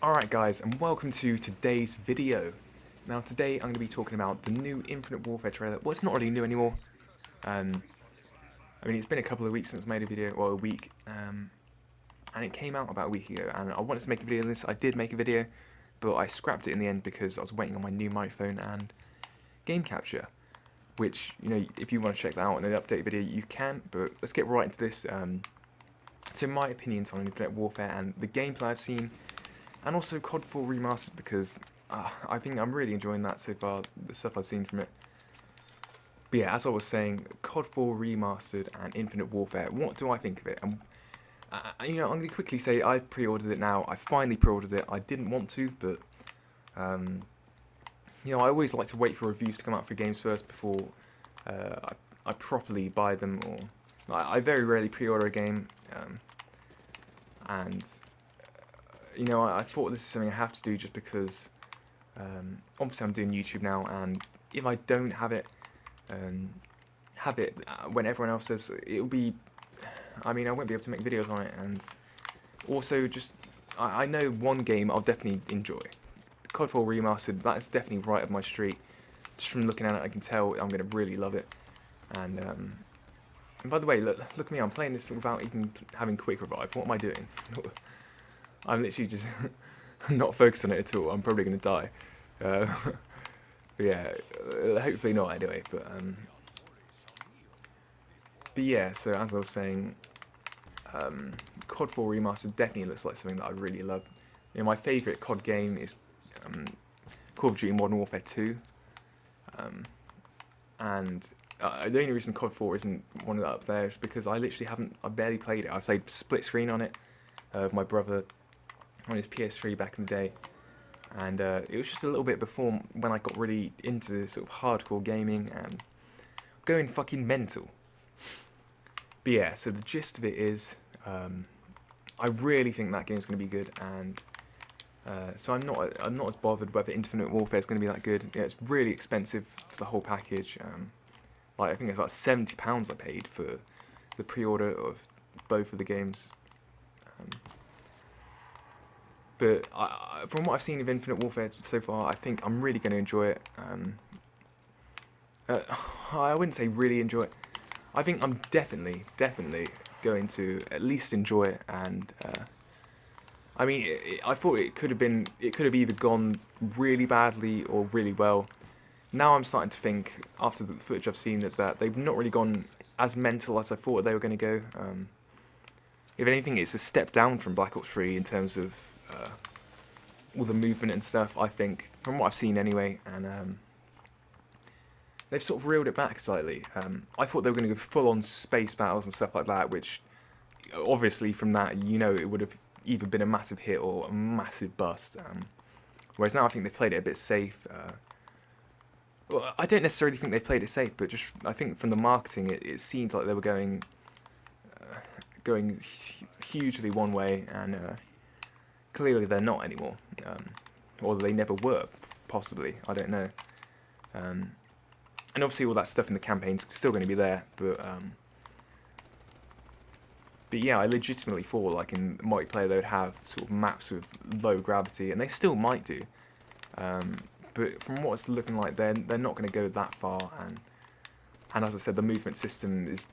Alright guys, and welcome to today's video. Now today I'm going to be talking about the new Infinite Warfare trailer. Well, it's not really new anymore. Um, it's been a couple of weeks since I made a video, or a week, and it came out about a week ago, and I wanted to make a video on this. I did make a video, but I scrapped it in the end because I was waiting on my new microphone and game capture, which, if you want to check that out in an update video, you can, but let's get right into this. So my opinions on Infinite Warfare and the gameplay I've seen, and also COD 4 Remastered, because I think I'm really enjoying that so far, the stuff I've seen from it. But yeah, as I was saying, COD 4 Remastered and Infinite Warfare, what do I think of it? And I'm going to quickly say I've pre-ordered it now. I finally pre-ordered it. I didn't want to, but I always like to wait for reviews to come out for games first before I properly buy them. Or I very rarely pre-order a game, and I thought this is something I have to do just because obviously I'm doing YouTube now, and if I don't have it when everyone else says, it'll be, I won't be able to make videos on it. And also just, I know one game I'll definitely enjoy. COD 4 Remastered, that's definitely right up my street. Just from looking at it, I can tell I'm going to really love it. And by the way, look at me, I'm playing this without even having quick revive. What am I doing? I'm literally just not focused on it at all. I'm probably going to die. But yeah, hopefully not anyway. But yeah, so as I was saying, COD 4 Remastered definitely looks like something that I really love. My favourite COD game is Call of Duty Modern Warfare 2. And the only reason COD 4 isn't one of that up there is because I barely played it. I played split screen on it with my brother on his PS3 back in the day, and it was just a little bit before when I got really into sort of hardcore gaming and going fucking mental. But yeah, so the gist of it is, I really think that game's going to be good, and so I'm not as bothered whether Infinite Warfare is going to be that good. Yeah, it's really expensive for the whole package. I think it's like £70 I paid for the pre-order of both of the games. But from what I've seen of Infinite Warfare so far, I think I'm really going to enjoy it. I wouldn't say really enjoy it. I think I'm definitely going to at least enjoy it. And I thought it could have either gone really badly or really well. Now I'm starting to think, after the footage I've seen, that they've not really gone as mental as I thought they were going to go. If anything, it's a step down from Black Ops 3 in terms of all the movement and stuff, I think, from what I've seen anyway, and they've sort of reeled it back slightly. I thought they were going to go full-on space battles and stuff like that, which, obviously, from that, it would have either been a massive hit or a massive bust. Whereas now I think they played it a bit safe. Well, I don't necessarily think they played it safe, but just I think from the marketing, it seemed like they were going hugely one way, and clearly they're not anymore, or they never were, possibly. I don't know. And obviously all that stuff in the campaign's still going to be there, but yeah, I legitimately thought, like, in multiplayer they would have sort of maps with low gravity, and they still might do. But from what it's looking like, they're not going to go that far, and as I said, the movement system is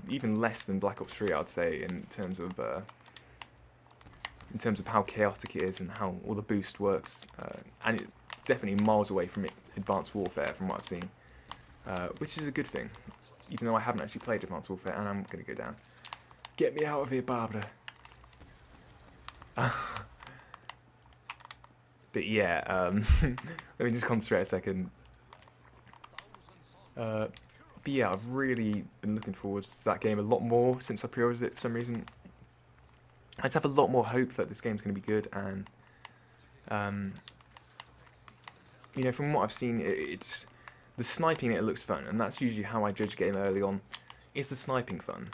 even less than Black Ops 3, I'd say, in terms of how chaotic it is and how all the boost works, and it's definitely miles away from Advanced Warfare from what I've seen, which is a good thing, even though I haven't actually played Advanced Warfare, and I'm going to go down. Get me out of here, Barbara. But yeah, let me just concentrate a second. But yeah, I've really been looking forward to that game a lot more since I pre-ordered it for some reason. I just have a lot more hope that this game's going to be good, and from what I've seen, it's the sniping in it looks fun, and that's usually how I judge a game early on. Is the sniping fun?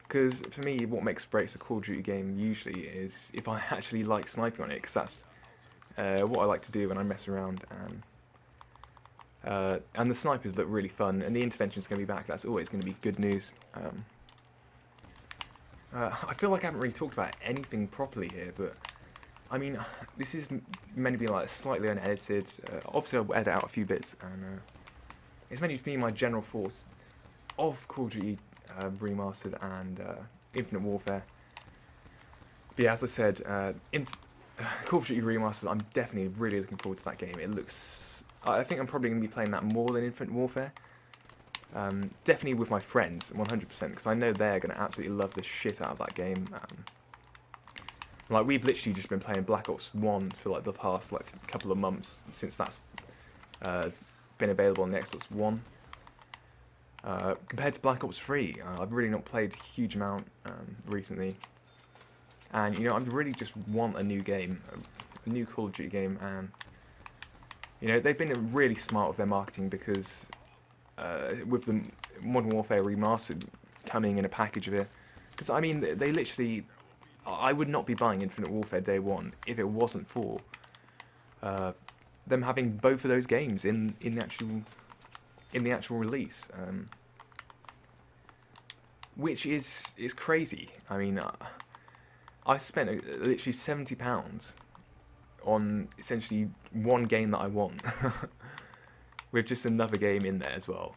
Because for me, what makes breaks a Call of Duty game usually is if I actually like sniping on it, because that's what I like to do when I mess around. And the snipers look really fun, and the intervention's going to be back. That's always going to be good news. I feel like I haven't really talked about anything properly here, but I mean, this is meant to be like slightly unedited. Obviously, I'll edit out a few bits, and it's meant to be my general thoughts of Call of Duty Remastered and Infinite Warfare. But yeah, as I said, Call of Duty Remastered, I'm definitely really looking forward to that game. It looks... I think I'm probably going to be playing that more than Infinite Warfare. Definitely with my friends, 100%, because I know they're going to absolutely love the shit out of that game. Like, we've literally just been playing Black Ops 1 for like the past like couple of months since that's been available on the Xbox One. Compared to Black Ops 3, I've really not played a huge amount recently. And, you know, I really just want a new game, a new Call of Duty game, and, you know, they've been really smart with their marketing because with the Modern Warfare Remastered coming in a package of it, because, I mean, they literally, I would not be buying Infinite Warfare Day 1 if it wasn't for them having both of those games in the actual release, which is crazy. I mean, I spent literally £70 on essentially one game that I want, with just another game in there as well.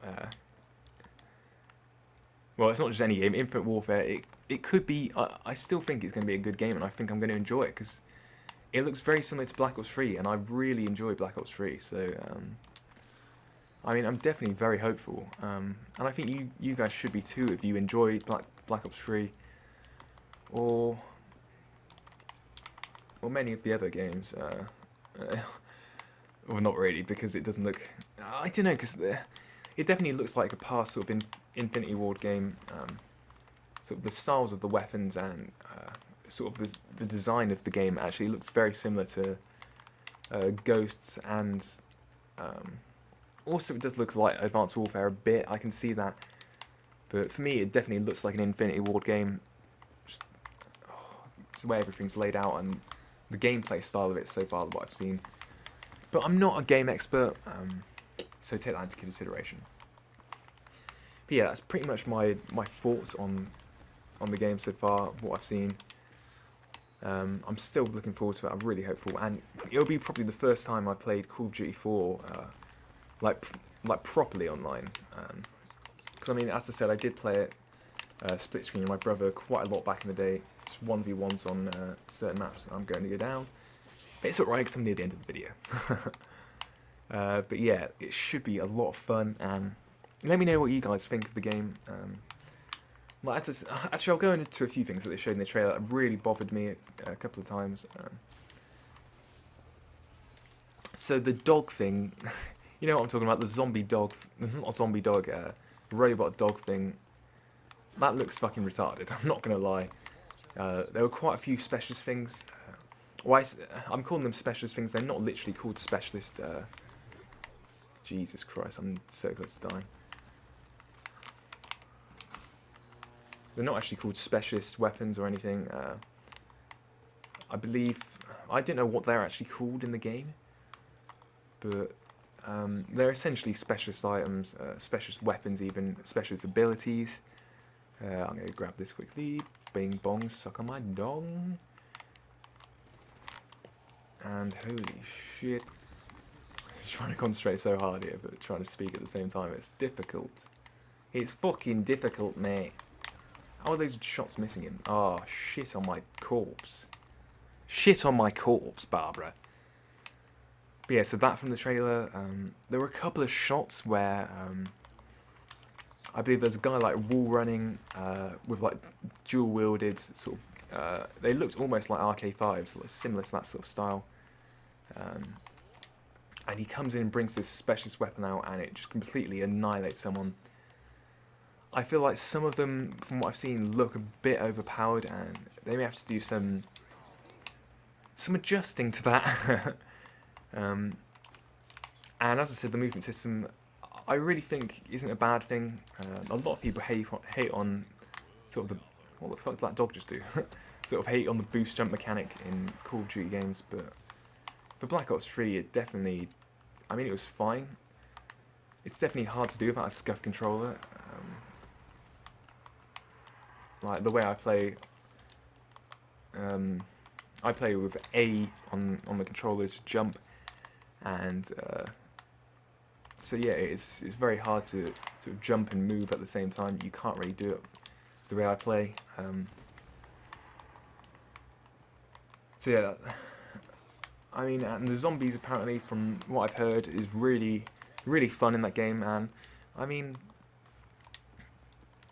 Well, it's not just any game. Infinite Warfare, it could be... I still think it's going to be a good game, and I think I'm going to enjoy it, because it looks very similar to Black Ops 3, and I really enjoy Black Ops 3, so... I mean, I'm definitely very hopeful, and I think you guys should be too if you enjoy Black Ops 3, or many of the other games. Well, not really, because it doesn't look... I don't know, because it definitely looks like a past sort of Infinity Ward game. Sort of the styles of the weapons and sort of the design of the game actually looks very similar to Ghosts, and also it does look like Advanced Warfare a bit, I can see that. But for me, it definitely looks like an Infinity Ward game. Just the way everything's laid out and the gameplay style of it so far, what I've seen. But I'm not a game expert, so take that into consideration. But yeah, that's pretty much my thoughts on the game so far, what I've seen. I'm still looking forward to it. I'm really hopeful, and it'll be probably the first time I played Call of Duty 4 like properly online. Because I mean, as I said, I did play it split screen with my brother quite a lot back in the day. Just 1v1s on certain maps. I'm going to go down. But it's alright because I'm near the end of the video. But yeah, it should be a lot of fun, and let me know what you guys think of the game. Well, actually, I'll go into a few things that they showed in the trailer that really bothered me a couple of times. So the dog thing, you know what I'm talking about, the zombie dog, not zombie dog, robot dog thing, that looks fucking retarded, I'm not going to lie. There were quite a few specialist things. I'm calling them specialist things, they're not literally called specialist... Jesus Christ, I'm so close to dying. They're not actually called specialist weapons or anything. I believe... I don't know what they're actually called in the game. But they're essentially specialist items, specialist weapons even, specialist abilities. I'm going to grab this quickly. Bing bong, suck on my dong. And holy shit. Trying to concentrate so hard here, but trying to speak at the same time, it's difficult. It's fucking difficult, mate. How are those shots missing him? Oh, shit on my corpse. Shit on my corpse, Barbara. But yeah, so that from the trailer. There were a couple of shots where I believe there's a guy like wall running with like dual wielded sort of. They looked almost like RK5s, so similar to that sort of style. And he comes in and brings this specialist weapon out, and it just completely annihilates someone. I feel like some of them, from what I've seen, look a bit overpowered, and they may have to do some adjusting to that. And as I said, the movement system, I really think isn't a bad thing. A lot of people hate on sort of the... What the fuck did that dog just do? Sort of hate on the boost jump mechanic in Call of Duty games, but for Black Ops 3, it definitely... I mean, it was fine. It's definitely hard to do without a scuff controller. Like, the way I play I play with A on the controllers to jump, and so yeah, it's very hard to sort of jump and move at the same time. You can't really do it the way I play. So yeah, I mean, and the zombies apparently, from what I've heard, is really fun in that game. And I mean,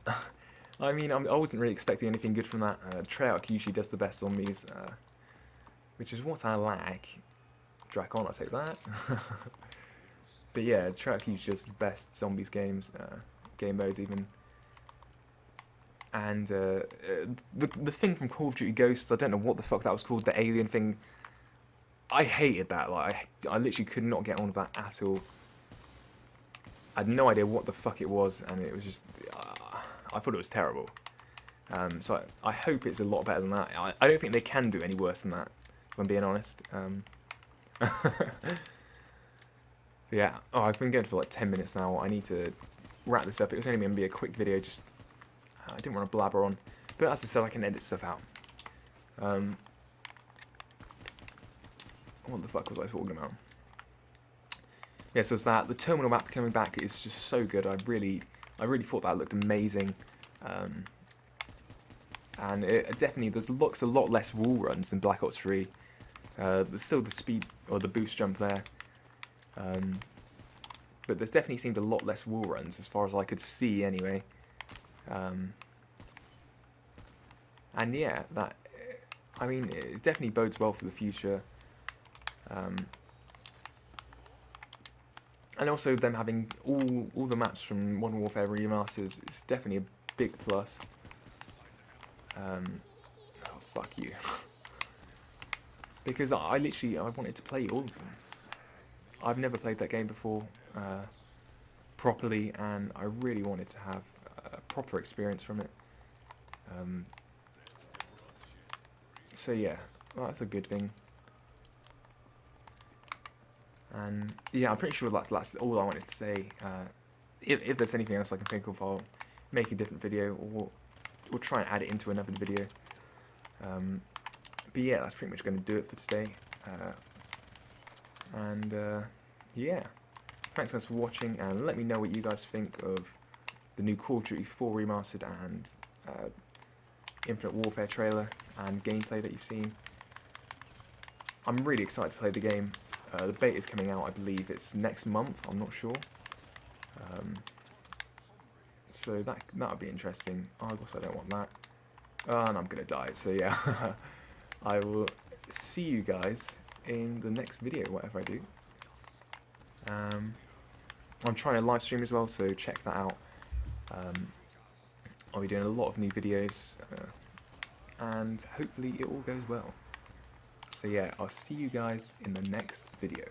I wasn't really expecting anything good from that. Treyarch usually does the best zombies, which is what I like. Drakon, I'll take that. But yeah, Treyarch usually does the best zombies games, game modes even. And the thing from Call of Duty Ghosts, I don't know what the fuck that was called, the alien thing. I hated that. Like, I literally could not get on with that at all. I had no idea what the fuck it was, and it was just, I thought it was terrible. So I hope it's a lot better than that. I don't think they can do any worse than that, if I'm being honest. Yeah, I've been going for like 10 minutes now. I need to wrap this up. It was only going to be a quick video, just I didn't want to blabber on. But as I said, I can edit stuff out. What the fuck was I talking about? Yeah, so it's that. The terminal map coming back is just so good. I really thought that looked amazing. And it definitely, looks a lot less wall runs than Black Ops 3. There's still the speed, or the boost jump there. But there's definitely seemed a lot less wall runs, as far as I could see anyway. And yeah, that, I mean, it definitely bodes well for the future. And also them having all the maps from Modern Warfare Remasters is definitely a big plus. Oh, fuck you. Because I wanted to play all of them. I've never played that game before properly, and I really wanted to have a proper experience from it. So yeah, well, that's a good thing. And yeah, I'm pretty sure that's all I wanted to say. If there's anything else I can think of, I'll make a different video, or try and add it into another video. But yeah, that's pretty much going to do it for today. Yeah, thanks guys for watching, and let me know what you guys think of the new Call of Duty 4 Remastered and Infinite Warfare trailer and gameplay that you've seen. I'm really excited to play the game. The beta is coming out, I believe it's next month, I'm not sure. So that would be interesting. Oh, I guess I don't want that. And I'm going to die, so yeah. I will see you guys in the next video, whatever I do. I'm trying to live stream as well, so check that out. I'll be doing a lot of new videos, and hopefully it all goes well. So yeah, I'll see you guys in the next video.